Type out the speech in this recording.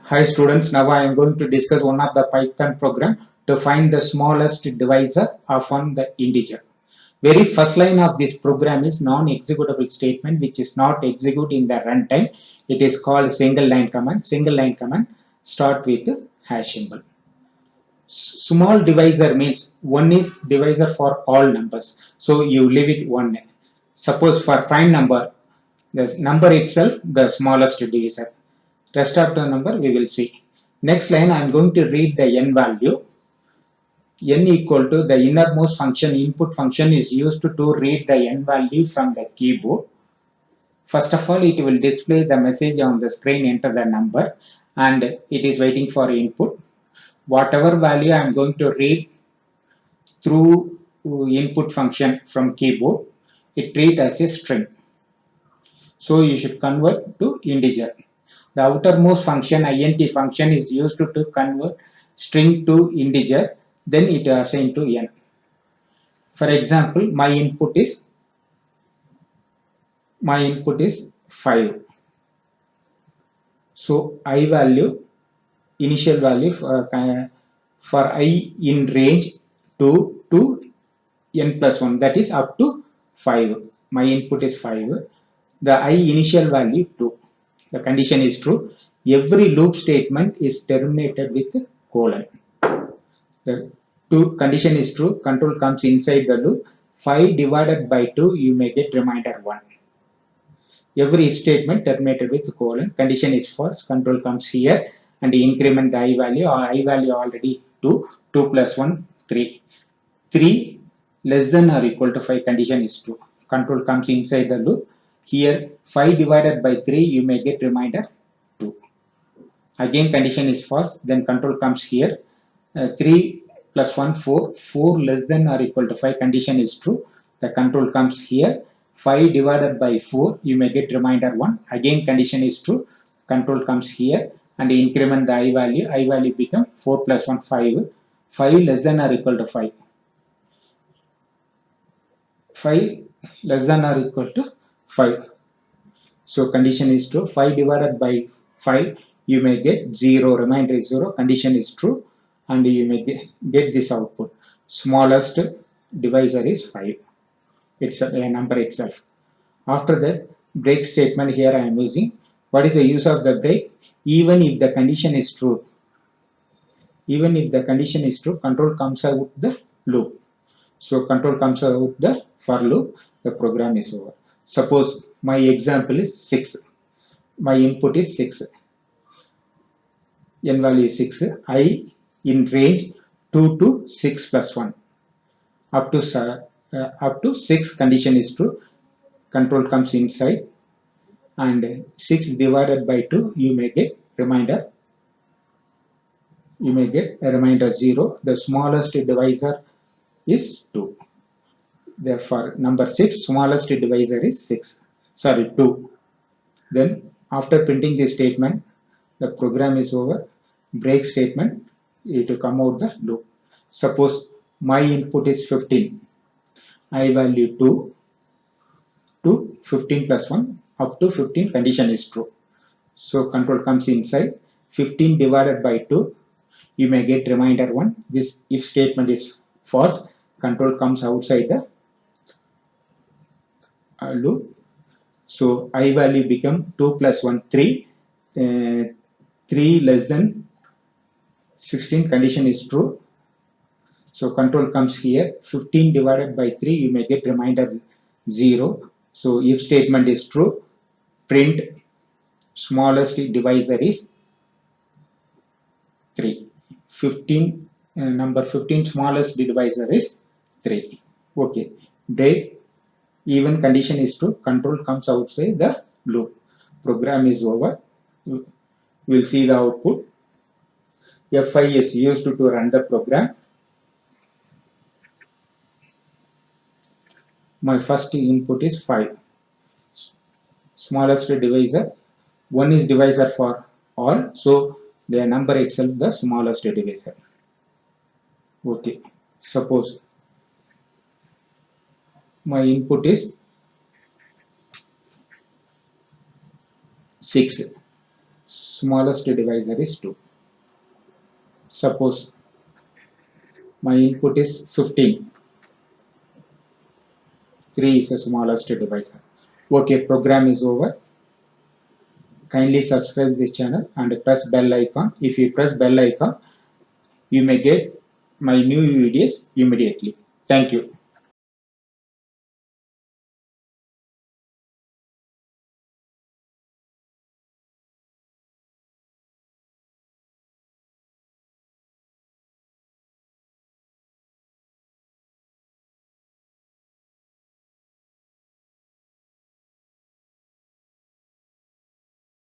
Hi students, now I am going to discuss one of the Python program to find the smallest divisor of the integer. Very first line of this program is non-executable statement which is not executed in the runtime. It is called single line command. Single line command start with hash symbol. Small divisor means one is divisor for all numbers. So you leave it one. Suppose for prime number, the number itself the smallest divisor. Rest of the number we will see. Next line I am going to read the n value. N equal to the innermost function input function is used to read the n value from the keyboard. First of all, it will display the message on the screen, enter the number, and it is waiting for input. Whatever value I am going to read through input function from keyboard, it treat as a string. So you should convert to integer. The outermost function int function is used to convert string to integer, then it assigned to n. For example, my input is 5. So I value, initial value for I in range 2 to n plus 1, that is up to 5. My input is 5. The I initial value 2. The condition is true. Every loop statement is terminated with colon. The condition is true. Control comes inside the loop. 5 divided by 2, you may get remainder 1. Every if statement terminated with colon. Condition is false. Control comes here and increment the I value. I value already 2. 2 plus 1, 3. 3 less than or equal to 5. Condition is true. Control comes inside the loop. Here 5 divided by 3, you may get remainder 2. Again condition is false. Then control comes here. 3 plus 1, 4. 4 less than or equal to 5. Condition is true. The control comes here. 5 divided by 4, you may get remainder 1. Again condition is true. Control comes here and increment the I value. I value become 4 plus 1, 5. 5 less than or equal to 5. 5 less than or equal to 5. So condition is true. 5 divided by 5, you may get 0. Remainder is 0. Condition is true. And you may get this output. Smallest divisor is 5. It's a number itself. After that, break statement here I am using. What is the use of the break? Even if the condition is true. Even if the condition is true, control comes out the loop. So control comes out the for loop, the program is over. Suppose my example is 6. My input is 6. N value is 6. I in range 2 to 6 plus 1. Up to 6 condition is true. Control comes inside. And 6 divided by 2, you may get remainder. You may get a remainder 0. The smallest divisor is 2. Therefore, number 6, smallest divisor is 6. Sorry, 2. Then, after printing this statement, the program is over. Break statement, it will come out the loop. Suppose my input is 15. I value 2 to 15 plus 1. Up to 15, condition is true. So, control comes inside. 15 divided by 2, you may get remainder 1. This if statement is false, control comes outside the loop. So I value become 2 plus 1, 3. 3 less than 16, condition is true. So control comes here. 15 divided by 3, you may get remainder 0. So if statement is true, print smallest divisor is 3. 15 number 15 smallest divisor is 3. Okay. Break. Even condition is true. Control comes outside the loop. Program is over. We'll see the output. Fi is used to run the program. My first input is 5. Smallest divisor. 1 is divisor for all. So the number itself the smallest divisor. Okay. Suppose my input is 6. smallest divisor is 2. Suppose my input is 15. 3 is the smallest divisor. Okay, program is over. Kindly subscribe this channel and press bell icon. If you press bell icon, you may get my new videos immediately. Thank you.